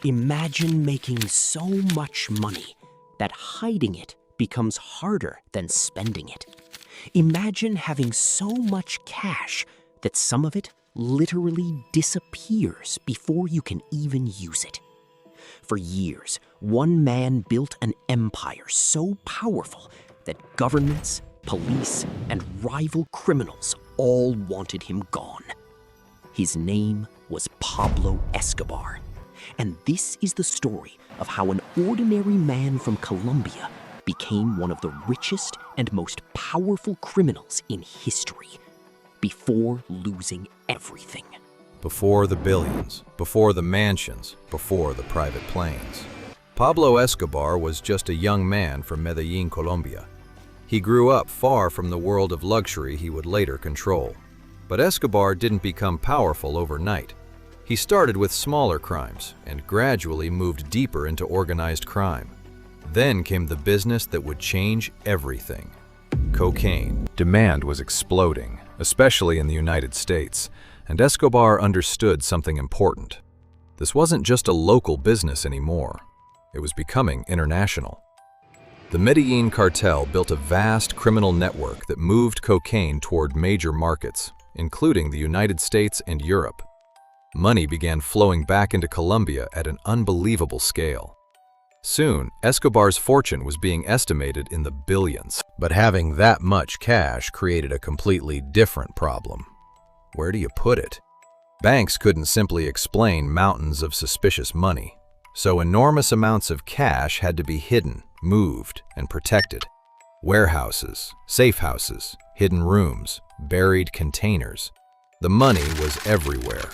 Imagine making so much money that hiding it becomes harder than spending it. Imagine having so much cash that some of it literally disappears before you can even use it. For years, one man built an empire so powerful that governments, police, and rival criminals all wanted him gone. His name was Pablo Escobar. And this is the story of how an ordinary man from Colombia became one of the richest and most powerful criminals in history, before losing everything. Before the billions, before the mansions, before the private planes. Pablo Escobar was just a young man from Medellín, Colombia. He grew up far from the world of luxury he would later control. But Escobar didn't become powerful overnight. He started with smaller crimes and gradually moved deeper into organized crime. Then came the business that would change everything: cocaine. Demand was exploding, especially in the United States, and Escobar understood something important. This wasn't just a local business anymore. It was becoming international. The Medellín Cartel built a vast criminal network that moved cocaine toward major markets, including the United States and Europe. Money began flowing back into Colombia at an unbelievable scale. Soon, Escobar's fortune was being estimated in the billions. But having that much cash created a completely different problem. Where do you put it? Banks couldn't simply explain mountains of suspicious money, so enormous amounts of cash had to be hidden, moved, and protected. Warehouses, safe houses, hidden rooms, buried containers. The money was everywhere.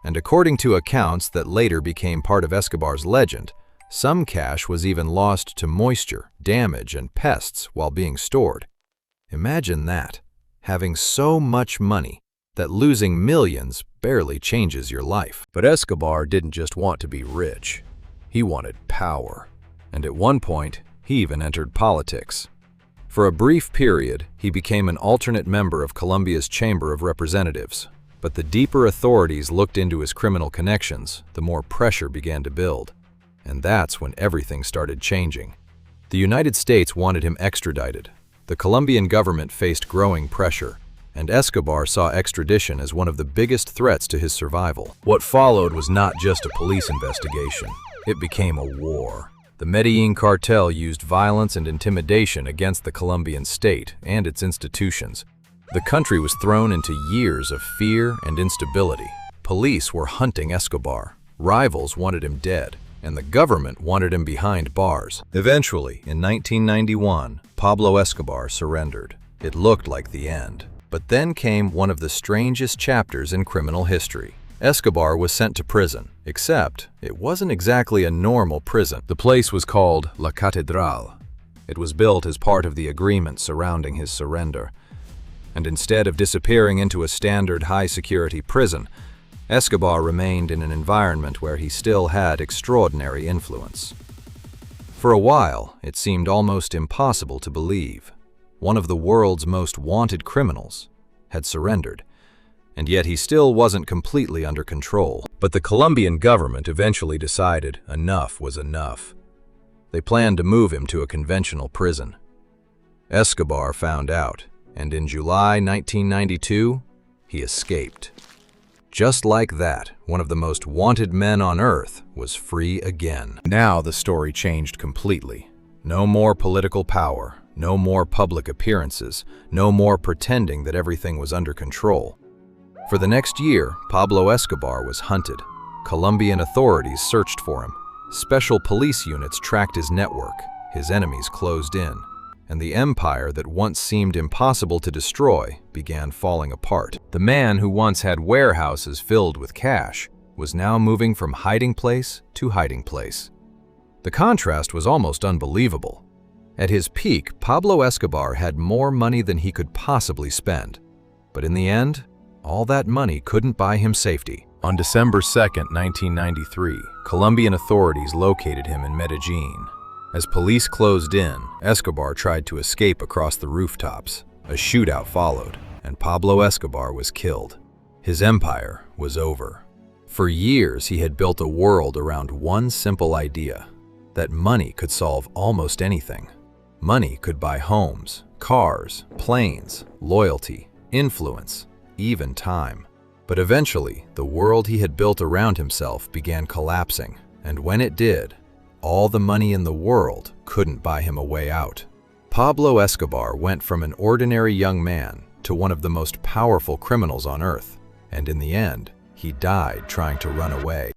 And according to accounts that later became part of Escobar's legend, some cash was even lost to moisture, damage, and pests while being stored. Imagine that, having so much money that losing millions barely changes your life. But Escobar didn't just want to be rich. He wanted power. And at one point, he even entered politics. For a brief period, he became an alternate member of Colombia's Chamber of Representatives. But the deeper authorities looked into his criminal connections, the more pressure began to build. And that's when everything started changing. The United States wanted him extradited. The Colombian government faced growing pressure, and Escobar saw extradition as one of the biggest threats to his survival. What followed was not just a police investigation. It became a war. The Medellín Cartel used violence and intimidation against the Colombian state and its institutions. The country was thrown into years of fear and instability. Police were hunting Escobar. Rivals wanted him dead, and the government wanted him behind bars. Eventually, in 1991, Pablo Escobar surrendered. It looked like the end. But then came one of the strangest chapters in criminal history. Escobar was sent to prison, except it wasn't exactly a normal prison. The place was called La Catedral. It was built as part of the agreement surrounding his surrender. And instead of disappearing into a standard high-security prison, Escobar remained in an environment where he still had extraordinary influence. For a while, it seemed almost impossible to believe. One of the world's most wanted criminals had surrendered, and yet he still wasn't completely under control. But the Colombian government eventually decided enough was enough. They planned to move him to a conventional prison. Escobar found out, and in July 1992, he escaped. Just like that, one of the most wanted men on Earth was free again. Now the story changed completely. No more political power, no more public appearances, no more pretending that everything was under control. For the next year, Pablo Escobar was hunted. Colombian authorities searched for him. Special police units tracked his network. His enemies closed in. And the empire that once seemed impossible to destroy began falling apart. The man who once had warehouses filled with cash was now moving from hiding place to hiding place. The contrast was almost unbelievable. At his peak, Pablo Escobar had more money than he could possibly spend. But in the end, all that money couldn't buy him safety. On December 2, 1993, Colombian authorities located him in Medellín. As police closed in, Escobar tried to escape across the rooftops. A shootout followed, and Pablo Escobar was killed. His empire was over. For years, he had built a world around one simple idea, that money could solve almost anything. Money could buy homes, cars, planes, loyalty, influence, even time. But eventually, the world he had built around himself began collapsing, and when it did, all the money in the world couldn't buy him a way out. Pablo Escobar went from an ordinary young man to one of the most powerful criminals on earth, and in the end, he died trying to run away.